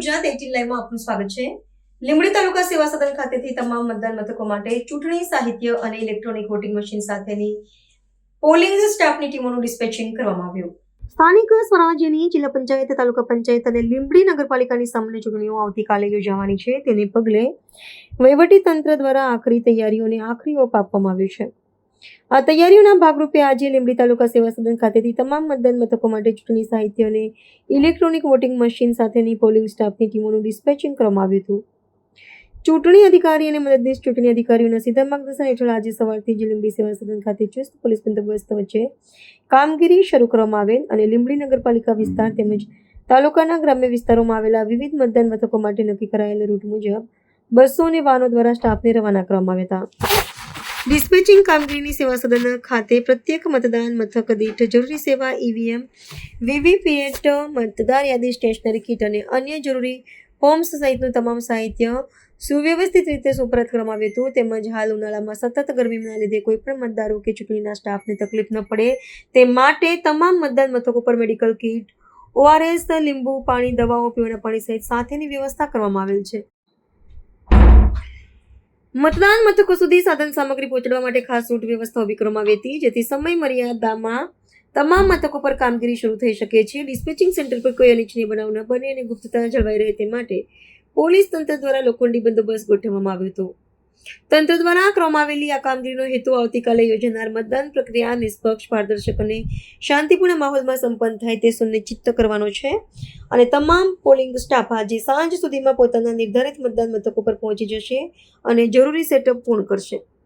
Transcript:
ગુજરાત 18 લાઈવમાં આપનું સ્વાગત છે। લીંબડી તાલુકા સેવા સદન ખાતેથી તમામ મતદાન મથકો માટે ચૂંટણી સાહિત્ય અને ઇલેક્ટ્રોનિક વોટિંગ મશીન સાથેની પોલિંગ સ્ટાફની ટીમોનું ડિસ્પેચિંગ કરવામાં આવ્યું। સ્થાનિક સ્વરાજ્યની જિલ્લા પંચાયત, તાલુકા પંચાયત અને લીંબડી નગરપાલિકાની સામાન્ય ચૂંટણીઓ આવતીકાલે યોજાવાની છે, તેને પગલે વહીવટી તંત્ર દ્વારા આખરી તૈયારીઓને આખરી ઓપ આપવામાં આવ્યો છે। આ તૈયારીઓના ભાગરૂપે આજે લીંબડી તાલુકા સેવા સદન ખાતેથી તમામ મતદાન મથકો માટે ચૂંટણી સાહિત્ય અને ઇલેક્ટ્રોનિક વોટિંગ મશીન સાથેની પોલિંગ સ્ટાફની ટીમોનું ડિસ્પેચિંગ કરવામાં આવ્યું હતું। ચૂંટણી અધિકારી અને મદદનીશ ચૂંટણી અધિકારીઓના સીધા માર્ગદર્શન હેઠળ આજે સવારથી જ લીંબડી સેવા સદન ખાતે ચુસ્ત પોલીસ બંદોબસ્ત વચ્ચે કામગીરી શરૂ કરવામાં આવેલ અને લીંબડી નગરપાલિકા વિસ્તાર તેમજ તાલુકાના ગ્રામ્ય વિસ્તારોમાં આવેલા વિવિધ મતદાન મથકો માટે નક્કી કરાયેલ રૂટ મુજબ બસો અને વાહનો દ્વારા સ્ટાફને રવાના કરવામાં આવ્યા હતા। ડિસ્પેચિંગ કામગીરીની સેવા સદન ખાતે પ્રત્યેક મતદાન મથક દીઠ જરૂરી સેવા ઈવીએમ, વીવીપીએટ, મતદાર યાદી, સ્ટેશનરી કીટ અને અન્ય જરૂરી ફોર્મ્સ સહિતનું તમામ સાહિત્ય સુવ્યવસ્થિત રીતે સુપરત કરવામાં આવ્યું હતું। તેમજ હાલ ઉનાળામાં સતત ગરમીના લીધે કોઈપણ મતદારો કે ચૂંટણીના સ્ટાફને તકલીફ ન પડે તે માટે તમામ મતદાન મથકો પર મેડિકલ કીટ, ORS, લીંબુ પાણી, દવાઓ, પીવાના પાણી સહિત સાથેની વ્યવસ્થા કરવામાં આવેલ છે। મતદાન મથકો સુધી સાધન સામગ્રી પહોંચાડવા માટે ખાસ રૂટ વ્યવસ્થા ઊભી કરવામાં આવી હતી, જેથી સમય મર્યાદામાં તમામ મથકો પર કામગીરી શરૂ થઈ શકે છે। ડિસ્પેચિંગ સેન્ટર પર કોઈ અનિચ્છનીય બનાવ ન બને અને ગુપ્તતા જળવાઈ રહે તે માટે પોલીસ તંત્ર દ્વારા લોખંડી બંદોબસ્ત ગોઠવવામાં આવ્યો હતો। તંત્ર દ્વારા કરવામાં આવેલી આ કામગીરીનો હેતુ આવતીકાલે યોજાનાર મતદાન પ્રક્રિયા નિષ્પક્ષ, પારદર્શક અને શાંતિપૂર્ણ માહોલમાં સંપન્ન થાય તે સુનિશ્ચિત કરવાનો છે અને તમામ પોલિંગ સ્ટાફ આજે સાંજ સુધીમાં પોતાના નિર્ધારિત મતદાન મથકો પર પહોંચી જશે અને જરૂરી સેટઅપ પૂર્ણ કરશે।